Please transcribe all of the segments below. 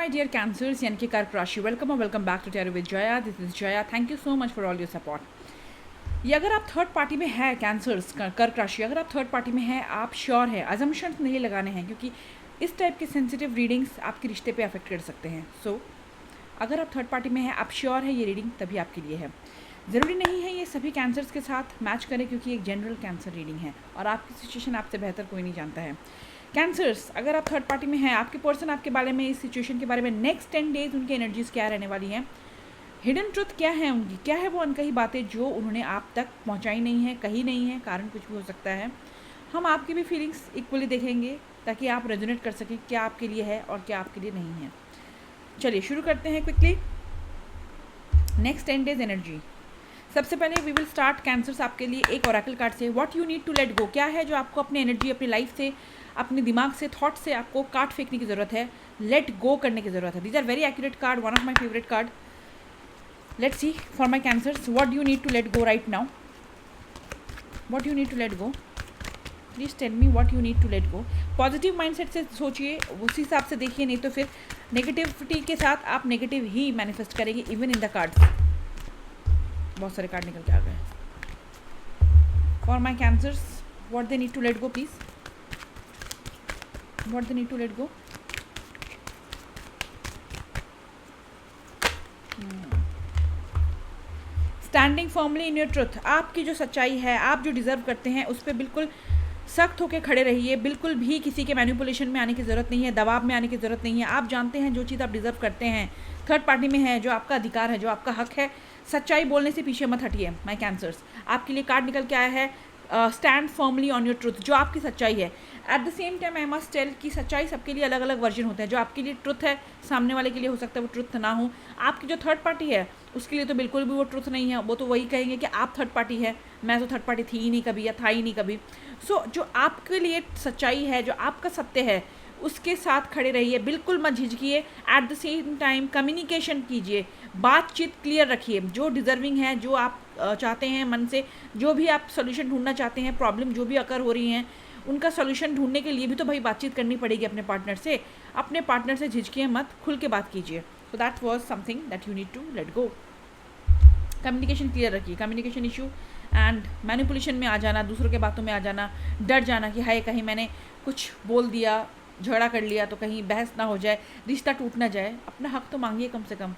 my dear cancers यानी कि कर्क राशि, वेलकम और welcome back to tarot with Jaya. This is Jaya. Thank you so much for all your support. ये अगर आप थर्ड पार्टी में है कैंसर्स, कर्क राशि, अगर आप थर्ड पार्टी में है, आप श्योर है, अजम्पशंस नहीं लगाने हैं, क्योंकि इस टाइप के सेंसिटिव रीडिंग्स आपके रिश्ते पे अफेक्ट कर सकते हैं। सो अगर आप थर्ड पार्टी में है, आप श्योर है ये रीडिंग तभी आपके लिए है। ज़रूरी नहीं है ये सभी कैंसर्स के साथ मैच करें, क्योंकि एक जनरल कैंसर रीडिंग है और आपकी सिचुएशन आपसे बेहतर कोई नहीं जानता है। कैंसर्स, अगर आप थर्ड पार्टी में हैं, आपके पर्सन आपके बारे में, इस सिचुएशन के बारे में नेक्स्ट 10 डेज उनकी एनर्जीज क्या रहने वाली हैं, हिडन ट्रुथ क्या है उनकी, क्या है वो अनकही बातें जो उन्होंने आप तक पहुंचाई नहीं है, कही नहीं है, कारण कुछ भी हो सकता है। हम आपकी भी फीलिंग्स इक्वली देखेंगे ताकि आप रेजोनेट कर सकें क्या आपके लिए है और क्या आपके लिए नहीं है। चलिए शुरू करते हैं क्विकली। Next 10 days energy. सबसे पहले वी विल स्टार्ट कैंसर्स आपके लिए एक ओरेकल कार्ड से। What you need to let go, क्या है जो आपको अपनी एनर्जी, अपनी लाइफ से, अपने दिमाग से, थॉट से आपको काट फेंकने की ज़रूरत है, लेट गो करने की ज़रूरत है। These are very accurate card, one of my favourite card. Let's see for my Cancers what you need to let go right now. What you need to let go, please tell me what you need to let go. Positive mindset से सोचिए, उसी हिसाब से देखिए, नहीं तो फिर negativity के साथ आप नेगेटिव ही मैनिफेस्ट करेंगे। इवन इन द कार्ड्स बहुत सारे कार्ड निकल के आ गए। For my Cancers what they need to let go, please what they need to let go. Standing firmly in your truth, आपकी जो सच्चाई है, आप जो डिज़र्व करते हैं उस पर बिल्कुल सख्त होकर खड़े रहिए। बिल्कुल भी किसी के मैनिपुलेशन में आने की ज़रूरत नहीं है, दबाव में आने की ज़रूरत नहीं है। आप जानते हैं जो चीज़ आप डिज़र्व करते हैं, थर्ड पार्टी में है, जो आपका अधिकार है, जो आपका हक है। सच्चाई बोलने से पीछे मत हटिए माय कैंसर्स। आपके लिए कार्ड निकल के आया है stand firmly on your truth, जो आपकी सच्चाई है। At the same time I must tell कि सच्चाई सबके लिए अलग अलग वर्जन होते हैं। जो आपके लिए ट्रुथ है, सामने वाले के लिए हो सकता है वो ट्रुथ ना हो। आपकी जो थर्ड पार्टी है उसके लिए तो बिल्कुल भी वो ट्रुथ नहीं है। वो तो वही कहेंगे कि आप थर्ड पार्टी है, मैं तो थर्ड पार्टी थी ही नहीं कभी, या था ही नहीं कभी। सो जो आपके लिए सच्चाई है, जो आपका सत्य है, उसके साथ खड़े रहिए, बिल्कुल मत झिझकिए। At the same time communication कीजिए, बातचीत क्लियर रखिए। जो डिज़र्विंग है, जो आप चाहते हैं मन से, जो भी आप सोल्यूशन ढूंढना चाहते हैं, प्रॉब्लम जो भी अकर हो रही हैं, उनका सोल्यूशन ढूंढने के लिए भी तो भाई बातचीत करनी पड़ेगी अपने पार्टनर से। अपने पार्टनर से झिझकिए मत, खुल के बात कीजिए। So that was something that you need to let go. Communication clear रखिए। कम्युनिकेशन इशू एंड मैनिपुलेशन में आ जाना, दूसरों के बातों में आ जाना, डर जाना कि हाय कहीं मैंने कुछ बोल दिया, झगड़ा कर लिया तो कहीं बहस ना हो जाए, रिश्ता टूट ना जाए। अपना हक तो मांगिए कम से कम।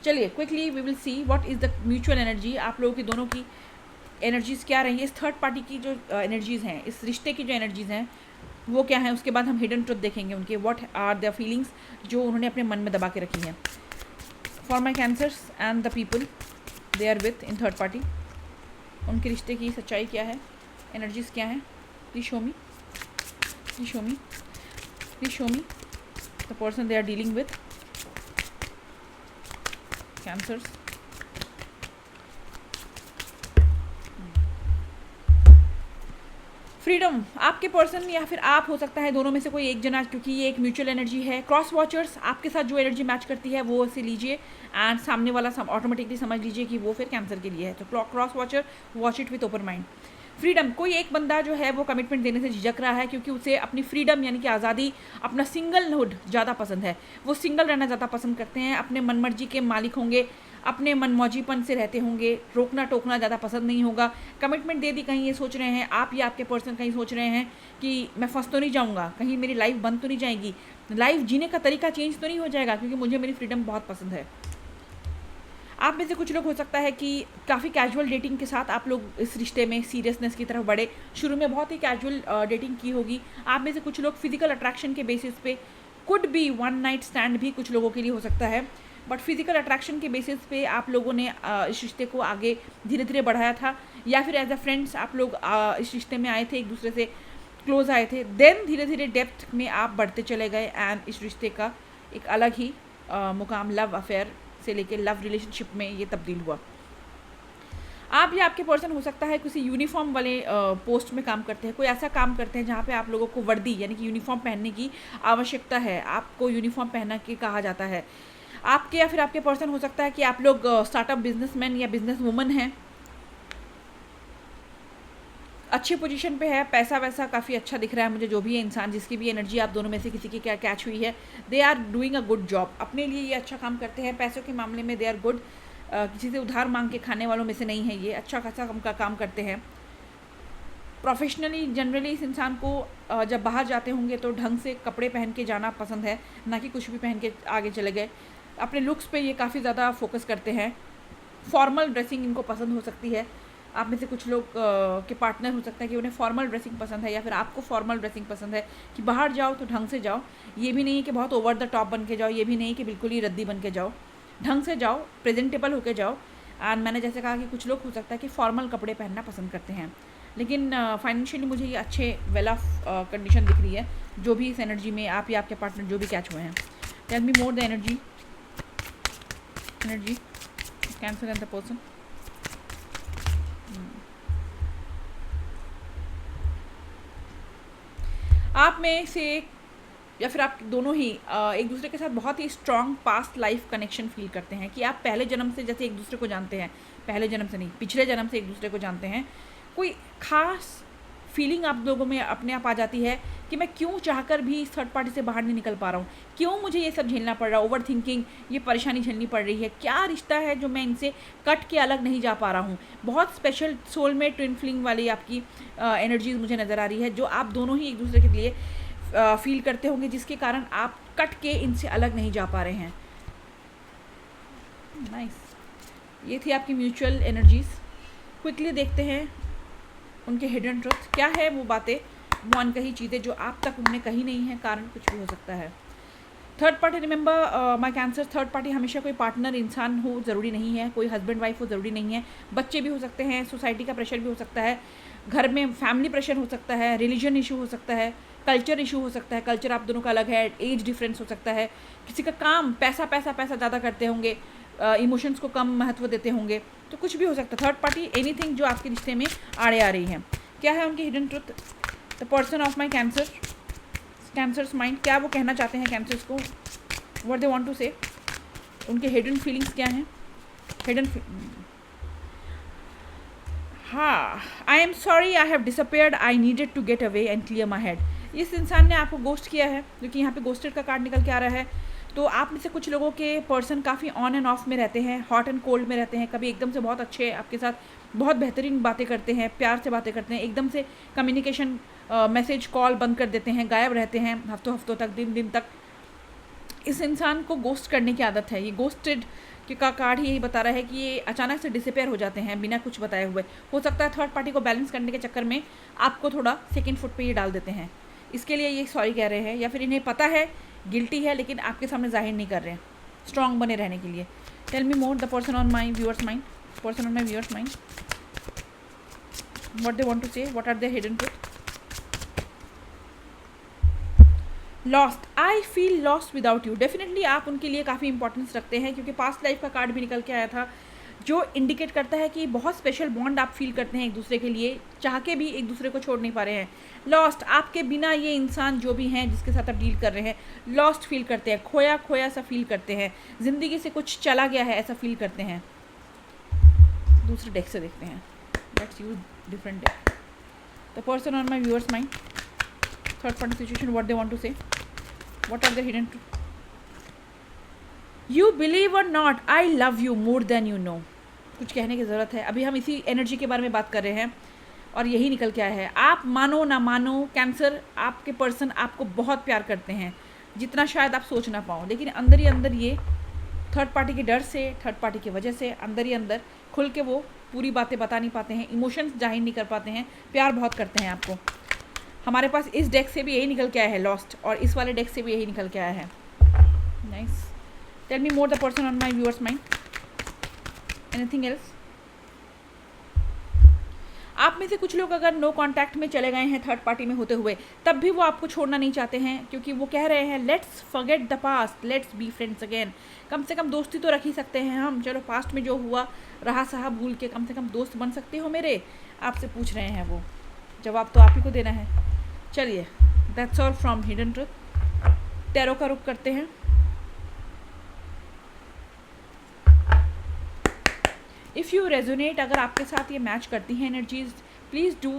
चलिए quickly we will see what is the mutual energy. आप लोगों की दोनों की एनर्जीज़ क्या रही है, इस थर्ड पार्टी की जो एनर्जीज़ हैं, इस रिश्ते की जो एनर्जीज़ हैं वो क्या है। उसके बाद हम हिडन ट्रुथ देखेंगे उनके, व्हाट आर द फीलिंग्स जो उन्होंने अपने मन में दबा के रखी हैं। For my Cancers and the people they are with in third party, उनके रिश्ते की सच्चाई क्या है, एनर्जीज़ क्या हैं, please show me, please show me, please show me the person they are dealing with. Cancers, freedom, आपके पर्सन या फिर आप हो सकता है, दोनों में से कोई एक जना, क्योंकि ये एक म्यूचुअल एनर्जी है। क्रॉस वॉचर्स, आपके साथ जो एनर्जी मैच करती है वो से लीजिए एंड सामने वाला ऑटोमेटिकली समझ लीजिए कि वो फिर कैंसर के लिए है। तो cross watcher, watch it with open mind. Freedom, कोई एक बंदा जो है वो कमिटमेंट देने से झिझक रहा है, क्योंकि उसे अपनी फ्रीडम यानी कि आज़ादी, अपना सिंगलहुड ज़्यादा पसंद है। वो सिंगल रहना ज़्यादा पसंद करते हैं, अपने मनमर्जी के मालिक होंगे, अपने मनमौजीपन से रहते होंगे, रोकना टोकना ज़्यादा पसंद नहीं होगा। कमिटमेंट दे दी, कहीं ये सोच रहे हैं आप या आपके पर्सन कहीं सोच रहे हैं कि मैं फंस तो नहीं जाऊँगा, कहीं मेरी लाइफ बंद तो नहीं जाएगी, लाइफ जीने का तरीका चेंज तो नहीं हो जाएगा, क्योंकि मुझे मेरी फ्रीडम बहुत पसंद है। आप में से कुछ लोग हो सकता है कि काफ़ी कैजुअल डेटिंग के साथ आप लोग इस रिश्ते में सीरियसनेस की तरफ बढ़े। शुरू में बहुत ही कैजुअल डेटिंग की होगी। आप में से कुछ लोग फिजिकल अट्रैक्शन के बेसिस पे, could be one night stand भी कुछ लोगों के लिए हो सकता है, बट फिजिकल अट्रैक्शन के बेसिस पे आप लोगों ने इस रिश्ते को आगे धीरे धीरे बढ़ाया था, या फिर एज अ फ्रेंड्स आप लोग इस रिश्ते में आए थे, एक दूसरे से क्लोज आए थे, देन धीरे धीरे डेप्थ में आप बढ़ते चले गए एंड इस रिश्ते का एक अलग ही मुकाम लव अफेयर से लेके लव रिलेशनशिप में ये तब्दील हुआ। आप या आपके पर्सन हो सकता है किसी यूनिफॉर्म वाले पोस्ट में काम करते हैं, कोई ऐसा काम करते हैं जहाँ पे आप लोगों को वर्दी यानी कि यूनिफॉर्म पहनने की आवश्यकता है, आपको यूनिफॉर्म पहना के कहा जाता है। आपके या फिर आपके पर्सन हो सकता है कि आप लोग स्टार्टअप बिजनेसमैन या बिजनेस वुमन हैं, अच्छी पोजीशन पे है, पैसा वैसा काफ़ी अच्छा दिख रहा है मुझे। जो भी है इंसान, जिसकी भी एनर्जी आप दोनों में से किसी की क्या कैच हुई है, they are doing a good job, अपने लिए ये अच्छा काम करते हैं। पैसों के मामले में दे आर गुड, किसी से उधार मांग के खाने वालों में से नहीं है ये, अच्छा खासा काम करते हैं। प्रोफेशनली जनरली इस इंसान को जब बाहर जाते होंगे तो ढंग से कपड़े पहन के जाना पसंद है, ना कि कुछ भी पहन के आगे चले गए। अपने लुक्स पे ये काफ़ी ज़्यादा फोकस करते हैं। फॉर्मल ड्रेसिंग इनको पसंद हो सकती है। आप में से कुछ लोग के पार्टनर हो सकता है कि उन्हें फॉर्मल ड्रेसिंग पसंद है, या फिर आपको फॉर्मल ड्रेसिंग पसंद है कि बाहर जाओ तो ढंग से जाओ। ये भी नहीं है कि बहुत ओवर द टॉप बन के जाओ, ये भी नहीं कि बिल्कुल ही रद्दी बन के जाओ। ढंग से जाओ, प्रेजेंटेबल होके जाओ। एंड मैंने जैसे कहा कि कुछ लोग हो सकता है कि फॉर्मल कपड़े पहनना पसंद करते हैं, लेकिन फाइनेंशियली मुझे ये अच्छे वेल ऑफ कंडीशन दिख रही है। जो भी इस एनर्जी में आप या आपके पार्टनर जो भी कैच हुए हैं, tell me more the energy Cancer and the person. आप में से या फिर आप दोनों ही एक दूसरे के साथ बहुत ही strong past life connection feel करते हैं कि आप पहले जन्म से जैसे एक दूसरे को जानते हैं, पहले जन्म से नहीं, पिछले जन्म से एक दूसरे को जानते हैं। कोई खास फीलिंग आप लोगों में अपने आप आ जाती है कि मैं क्यों चाहकर भी इस थर्ड पार्टी से बाहर नहीं निकल पा रहा हूँ, क्यों मुझे ये सब झेलना पड़ रहा है, ओवर थिंकिंग, ये परेशानी झेलनी पड़ रही है, क्या रिश्ता है जो मैं इनसे कट के अलग नहीं जा पा रहा हूँ। बहुत स्पेशल सोलमेट ट्विन फ्लिंग वाली आपकी एनर्जीज मुझे नज़र आ रही है, जो आप दोनों ही एक दूसरे के लिए फील करते होंगे, जिसके कारण आप कट के इनसे अलग नहीं जा पा रहे हैं। नाइस, ये थी आपकी म्यूचुअल एनर्जीज। क्विकली देखते हैं उनके हिडन ट्रुथ क्या है, वो बातें, वो अनकही चीज़ें जो आप तक उन्होंने कही नहीं है। कारण कुछ भी हो सकता है। Third party, remember my cancer, third party हमेशा कोई पार्टनर इंसान हो ज़रूरी नहीं है, कोई हस्बैंड वाइफ हो ज़रूरी नहीं है। बच्चे भी हो सकते हैं, सोसाइटी का प्रेशर भी हो सकता है, घर में फैमिली प्रेशर हो सकता है, रिलीजन इशू हो सकता है, कल्चर इशू हो सकता है, कल्चर आप दोनों का अलग है, एज डिफरेंस हो सकता है, किसी का काम पैसा पैसा पैसा ज़्यादा करते होंगे, इमोशंस को कम महत्व देते होंगे, तो कुछ भी हो सकता है। थर्ड पार्टी एनीथिंग जो आपके रिश्ते में आड़े आ रही है। क्या है उनकी hidden truth? The person of my cancer, cancers mind, क्या वो कहना चाहते हैं कैंसर्स को, व्हाट दे वांट टू से, उनके हिडन फीलिंग्स क्या हैं? हिडन, हाँ, I am sorry I have disappeared, I needed to get away and clear my head. इस इंसान ने आपको गोस्ट किया है, क्योंकि यहाँ पे गोस्टेड का कार्ड निकल के आ रहा है। तो आप में से कुछ लोगों के पर्सन काफ़ी ऑन एंड ऑफ में रहते हैं, हॉट एंड कोल्ड में रहते हैं। कभी एकदम से बहुत अच्छे आपके साथ बहुत बेहतरीन बातें करते हैं, प्यार से बातें करते हैं, एकदम से कम्युनिकेशन मैसेज कॉल बंद कर देते हैं, गायब रहते हैं हफ्तों हफ्तों तक, दिन दिन तक। इस इंसान को गोस्ट करने की आदत है। ये गोस्टेड का कार्ड ही यही बता रहा है कि ये अचानक से डिसअपेयर हो जाते हैं बिना कुछ बताए हुए। हो सकता है थर्ड पार्टी को बैलेंस करने के चक्कर में आपको थोड़ा सेकंड फुट पे ये डाल देते हैं, इसके लिए ये सॉरी कह रहे हैं, या फिर इन्हें पता है गिल्टी है लेकिन आपके सामने जाहिर नहीं कर रहे हैं, स्ट्रॉन्ग बने रहने के लिए। Tell me more the person on my viewers mind, person on my viewers mind, what they want to say, what are their hidden truth? Lost, I feel lost without you. Definitely आप उनके लिए काफ़ी importance रखते हैं, क्योंकि past life का card भी निकल के आया था, जो इंडिकेट करता है कि बहुत स्पेशल बॉन्ड आप फील करते हैं एक दूसरे के लिए, चाह के भी एक दूसरे को छोड़ नहीं पा रहे हैं। लॉस्ट, आपके बिना ये इंसान जो भी हैं जिसके साथ आप डील कर रहे हैं, लॉस्ट फील करते हैं, खोया खोया सा फील करते हैं, ज़िंदगी से कुछ चला गया है ऐसा फील करते हैं। दूसरे डेक से देखते हैं, let's use different deck. The person on my viewers mind, third party situation, what they want to say, what are the hidden truth? You believe or not, I love you more than you know. कुछ कहने की ज़रूरत है? अभी हम इसी energy के बारे में बात कर रहे हैं और यही निकल के आया है। आप मानो ना मानो, कैंसर आपके पर्सन आपको बहुत प्यार करते हैं, जितना शायद आप सोच ना पाओ, लेकिन अंदर ही अंदर ये थर्ड पार्टी के डर से, थर्ड पार्टी की वजह से अंदर ही अंदर खुल के वो पूरी बातें बता नहीं पाते हैं, इमोशंस जाहिर नहीं कर पाते हैं, प्यार बहुत करते हैं आपको। हमारे पास इस डेक से भी यही निकल के आया है लॉस्ट, और इस वाले डेक से भी यही निकल के आया है। Nice, tell me more the person on my viewers mind, anything else? आप में से कुछ लोग अगर नो कांटेक्ट में चले गए हैं थर्ड पार्टी में होते हुए, तब भी वो आपको छोड़ना नहीं चाहते हैं, क्योंकि वो कह रहे हैं let's forget the past, let's be friends again. कम से कम दोस्ती तो रख ही सकते हैं हम, चलो पास्ट में जो हुआ रहा सहा भूल के, कम से कम दोस्त बन सकते हो मेरे? आपसे पूछ रहे हैं वो, जवाब तो आप ही को देना है। चलिए, that's all from hidden truth. Tarot का रुख करते हैं। इफ़ यू रेजोनेट, अगर आपके साथ ये मैच करती हैं energies, please do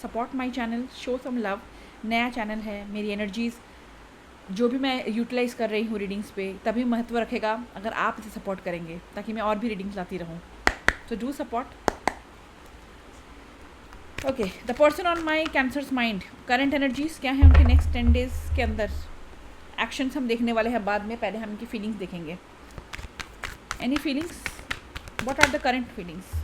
support my channel, show some love. नया चैनल है, मेरी एनर्जीज़ जो भी मैं यूटिलाइज़ कर रही हूँ रीडिंग्स पे तभी महत्व रखेगा अगर आप इसे सपोर्ट करेंगे, ताकि मैं और भी रीडिंग्स लाती रहूँ। So do support. Okay, the person on my cancers mind, current energies क्या है उनके नेक्स्ट 10 डेज के अंदर। एक्शंस हम देखने वाले हैं बाद में, पहले हम इनकी फीलिंग्स देखेंगे। Any feelings, what are the current feelings.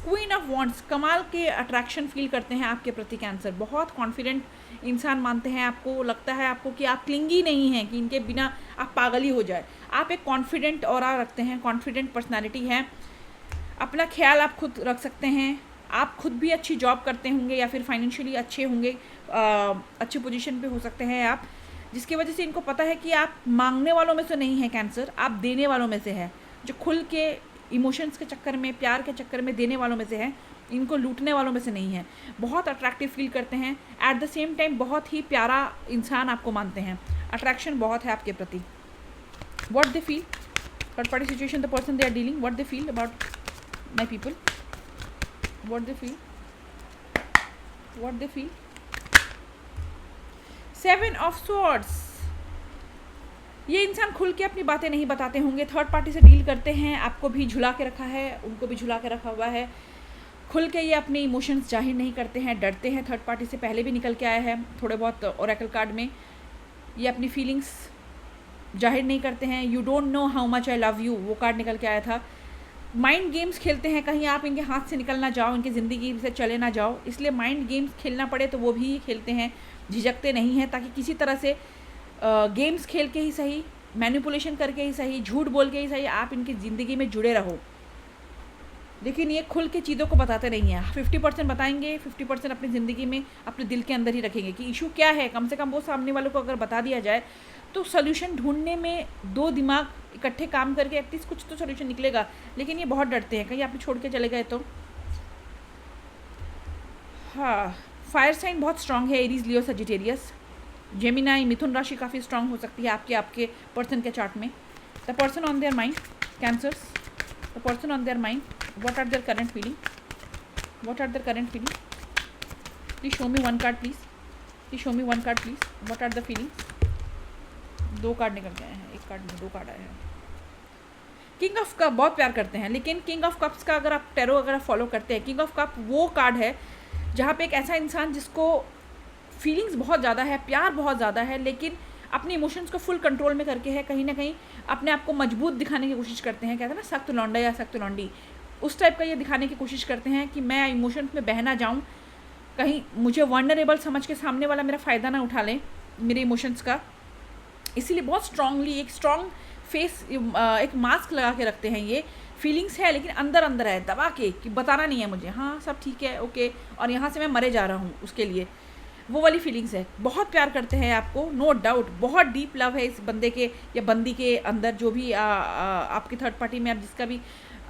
Queen of wands, कमाल के अट्रैक्शन फील करते हैं आपके प्रति कैंसर। बहुत कॉन्फिडेंट इंसान मानते हैं आपको, लगता है आपको कि आप क्लिंगी नहीं हैं, कि इनके बिना आप पागल ही हो जाए। आप एक कॉन्फिडेंट ऑरा रखते हैं, कॉन्फिडेंट पर्सनालिटी है, अपना ख्याल आप खुद रख सकते हैं। आप खुद भी अच्छी जॉब करते होंगे या फिर फाइनेंशियली अच्छे होंगे, अच्छे पोजीशन पे हो सकते हैं आप, जिसकी वजह से इनको पता है कि आप मांगने वालों में से नहीं है कैंसर, आप देने वालों में से है, जो खुल के इमोशंस के चक्कर में, प्यार के चक्कर में देने वालों में से है, इनको लूटने वालों में से नहीं है। बहुत अट्रैक्टिव फील करते हैं, एट द सेम टाइम बहुत ही प्यारा इंसान आपको मानते हैं, अट्रैक्शन बहुत है आपके प्रति। What they feel, third party situation, the person they are dealing, what they feel about my people, what they feel, what they feel. 7 of swords, ये इंसान खुल के अपनी बातें नहीं बताते होंगे, थर्ड पार्टी से डील करते हैं, आपको भी झुला के रखा है, उनको भी झुला के रखा हुआ है। खुल के ये अपने इमोशंस जाहिर नहीं करते हैं, डरते हैं। थर्ड पार्टी से पहले भी निकल के आया है थोड़े बहुत ओरेकल कार्ड में, ये अपनी फीलिंग्स जाहिर नहीं करते हैं। You don't know how much I love you, वो कार्ड निकल के आया था। माइंड गेम्स खेलते हैं, कहीं आप इनके हाथ से निकल ना जाओ, इनकी ज़िंदगी से चले ना जाओ, इसलिए माइंड गेम्स खेलना पड़े तो वो भी खेलते हैं, झिझकते नहीं हैं, ताकि किसी तरह से गेम्स खेल के ही सही, मैनिपुलेशन करके ही सही, झूठ बोल के ही सही, आप इनकी ज़िंदगी में जुड़े रहो। लेकिन ये खुल के चीज़ों को बताते नहीं हैं। 50% बताएंगे, 50% अपनी ज़िंदगी में अपने दिल के अंदर ही रखेंगे कि इशू क्या है। कम से कम वो सामने वालों को अगर बता दिया जाए तो सोल्यूशन ढूंढने में 2 दिमाग इकट्ठे काम करके एटलीस्ट कुछ तो सोल्यूशन निकलेगा। लेकिन ये बहुत डरते हैं, कहीं आप छोड़ के चले गए तो। हाँ, फायर साइन बहुत स्ट्रांग है, एरीज, लियो, सजिटेरियस, जेमिनाई, मिथुन राशि काफ़ी स्ट्रांग हो सकती है आपके पर्सन के चार्ट में। The person on their mind, Cancers, the person on their mind, what are their current feeling, what are their current feeling. Please show me one card please, please show me one card please, what are the feelings. 2 card निकल के आए हैं, 1 card में 2 card आए हैं। King of cup बहुत प्यार करते हैं, लेकिन किंग ऑफ कप्स का अगर आप टैरो अगर फॉलो करते हैं, किंग ऑफ कप वो कार्ड है जहाँ पे एक ऐसा इंसान जिसको फीलिंग्स बहुत ज़्यादा है, प्यार बहुत ज़्यादा है, लेकिन अपने इमोशंस को फुल कंट्रोल में करके है, कहीं ना कहीं अपने आप को मजबूत दिखाने की कोशिश करते हैं। कहते हैं ना सख्त लौंडा या सख्त लौंडी, उस टाइप का ये दिखाने की कोशिश करते हैं कि मैं इमोशंस में बह ना जाऊँ, कहीं मुझे वल्नरेबल समझ के सामने वाला मेरा फ़ायदा ना उठा लें मेरे इमोशंस का। इसीलिए बहुत स्ट्रांगली एक स्ट्रांग फेस, एक मास्क लगा के रखते हैं। ये फीलिंग्स है लेकिन अंदर अंदर है, दबा के, कि बताना नहीं है मुझे, हाँ सब ठीक है, ओके, और यहाँ से मैं मरे जा रहा हूँ उसके लिए, वो वाली फीलिंग्स है। बहुत प्यार करते हैं आपको, नो डाउट, बहुत डीप लव है इस बंदे के या बंदी के अंदर, जो भी आपकी थर्ड पार्टी में आप जिसका भी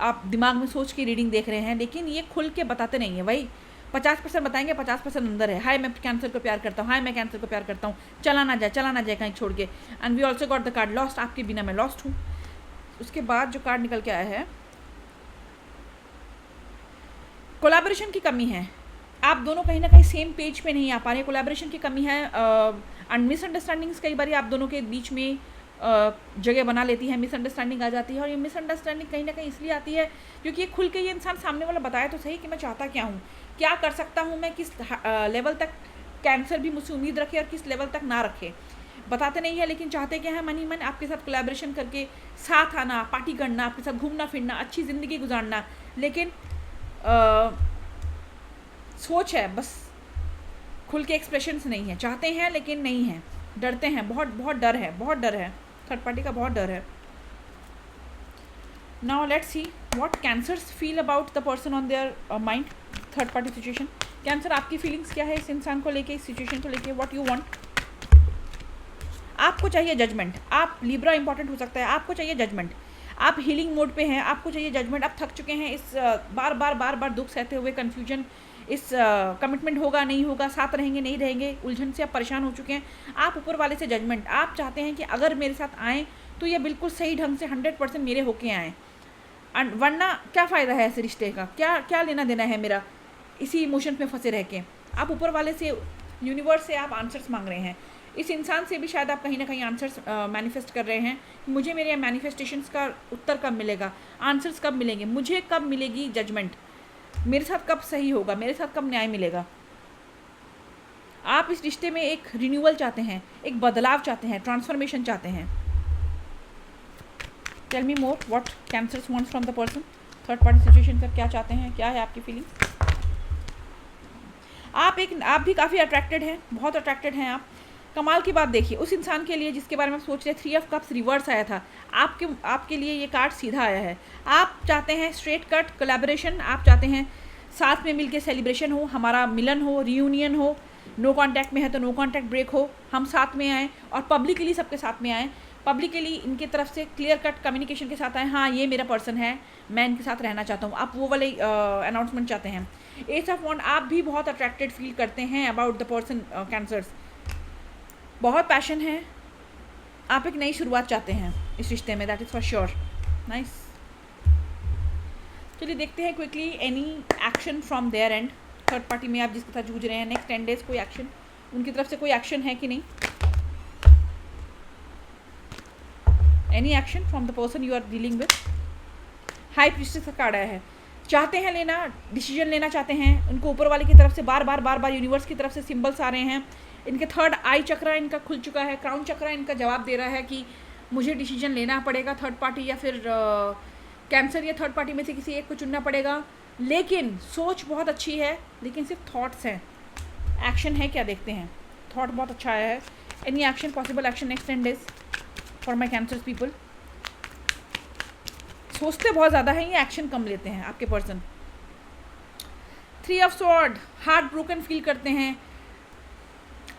आप दिमाग में सोच के रीडिंग देख रहे हैं। लेकिन ये खुल के बताते नहीं है भाई, 50% बताएंगे, 50% अंदर है। हाय मैं कैंसर को प्यार करता हूँ, हाय मैं कैंसर को प्यार करता हूँ, चला ना जाए कहीं छोड़ के। And we also got the card lost, आपके बिना मैं लॉस्ट हूँ। उसके बाद जो कार्ड निकल के आया है, कोलैबोरेशन की कमी है, आप दोनों कहीं ना कहीं सेम पेज पे नहीं आ पा रहे, कोलैबोरेशन की कमी है। एंड मिसअंडरस्टैंडिंग्स कई बार आप दोनों के बीच में जगह बना लेती है, मिसअंडरस्टैंडिंग आ जाती है। और ये मिसअंडरस्टैंडिंग कहीं ना कहीं इसलिए आती है क्योंकि ये खुल के ये इंसान सामने वाला बताया तो सही कि मैं चाहता क्या हूँ, क्या कर सकता हूँ मैं, किस लेवल तक कैंसर भी मुझसे उम्मीद रखे और किस लेवल तक ना रखे। बताते नहीं है लेकिन चाहते क्या है, मन ही मन आपके साथ कोलैबोरेशन करके साथ आना, पार्टी करना, आपके साथ घूमना फिरना, अच्छी ज़िंदगी गुजारना। लेकिन सोच है बस, खुल के एक्सप्रेशंस नहीं है, चाहते हैं लेकिन नहीं है, डरते हैं, बहुत बहुत डर है, बहुत डर है, थर्ड पार्टी का बहुत डर है। Now let's see what cancers feel about the person on their mind, third party situation. Cancer आपकी फीलिंग्स क्या है इस इंसान को लेके, इस सिचुएशन को लेके, व्हाट यू वांट। आपको चाहिए जजमेंट, आप लिब्रा इंपॉर्टेंट हो सकता है, आपको चाहिए जजमेंट, आप हीलिंग मोड पे हैं, आपको चाहिए जजमेंट। आप थक चुके हैं इस बार बार दुख सहते हुए, कन्फ्यूजन, इस कमिटमेंट होगा नहीं होगा, साथ रहेंगे नहीं रहेंगे, उलझन से आप परेशान हो चुके हैं। आप ऊपर वाले से जजमेंट, आप चाहते हैं कि अगर मेरे साथ आएँ तो ये बिल्कुल सही ढंग से 100% मेरे होके आएँ, वरना क्या फ़ायदा है ऐसे रिश्ते का, क्या क्या लेना देना है मेरा। इसी इमोशन में फंसे रह के। आप ऊपर वाले से, यूनिवर्स से आप आंसर्स मांग रहे हैं। इस इंसान से भी शायद आप कहीं ना कहीं आंसर्स मैनिफेस्ट कर रहे हैं। मुझे मेरे मैनिफेस्टेशंस का उत्तर कब मिलेगा, आंसर्स कब मिलेंगे, मुझे कब मिलेगी जजमेंट, मेरे साथ कब सही होगा, मेरे साथ कब न्याय मिलेगा। आप इस रिश्ते में एक रिन्यूअल चाहते हैं, एक बदलाव चाहते हैं, ट्रांसफॉर्मेशन चाहते हैं। Tell me more what Cancers wants from the person. Third party situation से क्या चाहते हैं, क्या है आपकी फीलिंग। आप भी काफ़ी अट्रैक्टेड हैं, बहुत अट्रैक्टेड हैं आप। कमाल की बात देखिए, उस इंसान के लिए जिसके बारे में आप सोच रहे, 3 ऑफ कप्स रिवर्स आया था, आपके लिए ये कार्ड सीधा आया है। आप चाहते हैं स्ट्रेट कट कोलैबोरेशन, आप चाहते हैं साथ में मिलके सेलिब्रेशन हो, हमारा मिलन हो, रियूनियन हो। नो कांटेक्ट में है तो नो कांटेक्ट ब्रेक हो, हम साथ में आएँ और पब्लिकली सबके साथ में आएँ। पब्लिकली इनके तरफ से क्लियर कट कम्युनिकेशन के साथ आए, हाँ ये मेरा पर्सन है, मैं इनके साथ रहना चाहता हूँ। आप वो वाले अनाउंसमेंट चाहते हैं। एस ऑफ वॉन्ड, आप भी बहुत अट्रैक्टेड फील करते हैं अबाउट द पर्सन कैंसर्स। बहुत पैशन है, आप एक नई शुरुआत चाहते हैं इस रिश्ते में, that is for sure. Nice. चलिए देखते हैं quickly any action from there end. Third party में आप जिसके साथ जूझ रहे हैं नेक्स्ट 10 डेज कोई एक्शन, उनकी तरफ से कोई एक्शन है कि नहीं। Any action from the person you are dealing with. High priestess का कार्ड आया है, चाहते हैं लेना, डिसीजन लेना चाहते हैं। उनको ऊपर वाले की तरफ से बार बार यूनिवर्स की तरफ से सिंबल्स आ रहे हैं। इनके थर्ड आई चक्रा इनका खुल चुका है, क्राउन चक्रा इनका जवाब दे रहा है कि मुझे डिसीजन लेना पड़ेगा, थर्ड पार्टी या फिर कैंसर या थर्ड पार्टी में से किसी एक को चुनना पड़ेगा। लेकिन सोच बहुत अच्छी है, लेकिन सिर्फ थॉट्स हैं, एक्शन है क्या देखते हैं। थॉट बहुत अच्छा आया है। Any action, possible action next 10 days for my cancer people. सोचते बहुत ज़्यादा हैं ये, एक्शन कम लेते हैं आपके person. 3 of sword, heart broken feel करते हैं।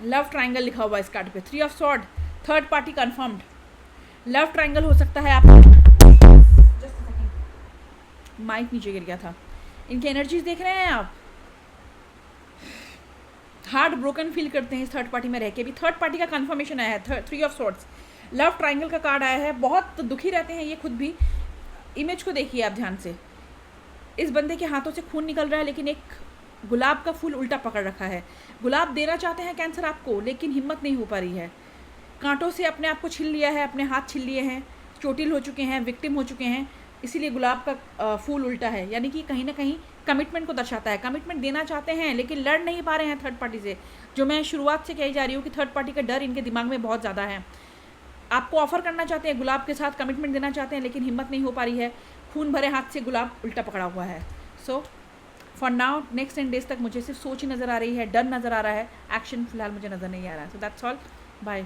लव ट्रायंगल लिखा हुआ है इस कार्ड पे। 3 of sword, third party confirmed. Love triangle हो सकता है आप, माइक नीचे गिर गया था। इनकी एनर्जीज देख रहे हैं आप, हार्ट ब्रोकन फील करते हैं इस थर्ड पार्टी में रह के भी। थर्ड पार्टी का कंफर्मेशन आया है। 3 ऑफ स्वॉर्ड्स, लव ट्रायंगल का कार्ड आया है। बहुत दुखी रहते हैं ये खुद भी। इमेज को देखिए आप ध्यान से, इस बंदे के हाथों से खून निकल रहा है, लेकिन एक गुलाब का फूल उल्टा पकड़ रखा है। गुलाब देना चाहते हैं कैंसर आपको, लेकिन हिम्मत नहीं हो पा रही है। कांटों से अपने आप को छील लिया है, अपने हाथ छील लिए हैं, चोटिल हो चुके हैं, विक्टिम हो चुके हैं, इसीलिए गुलाब का फूल उल्टा है। यानी कि कहीं ना कहीं कमिटमेंट को दर्शाता है। कमिटमेंट देना चाहते हैं लेकिन लड़ नहीं पा रहे हैं थर्ड पार्टी से। जो मैं शुरुआत से कही जा रही हूँ कि थर्ड पार्टी का डर इनके दिमाग में बहुत ज़्यादा है। आपको ऑफर करना चाहते हैं, गुलाब के साथ कमिटमेंट देना चाहते हैं, लेकिन हिम्मत नहीं हो पा रही है। खून भरे हाथ से गुलाब उल्टा पकड़ा हुआ है। So for now next 10 days तक मुझे सिर्फ सोच ही नज़र आ रही है, डर नज़र आ रहा है, एक्शन फिलहाल मुझे नज़र नहीं आ रहा है। So that's all, bye.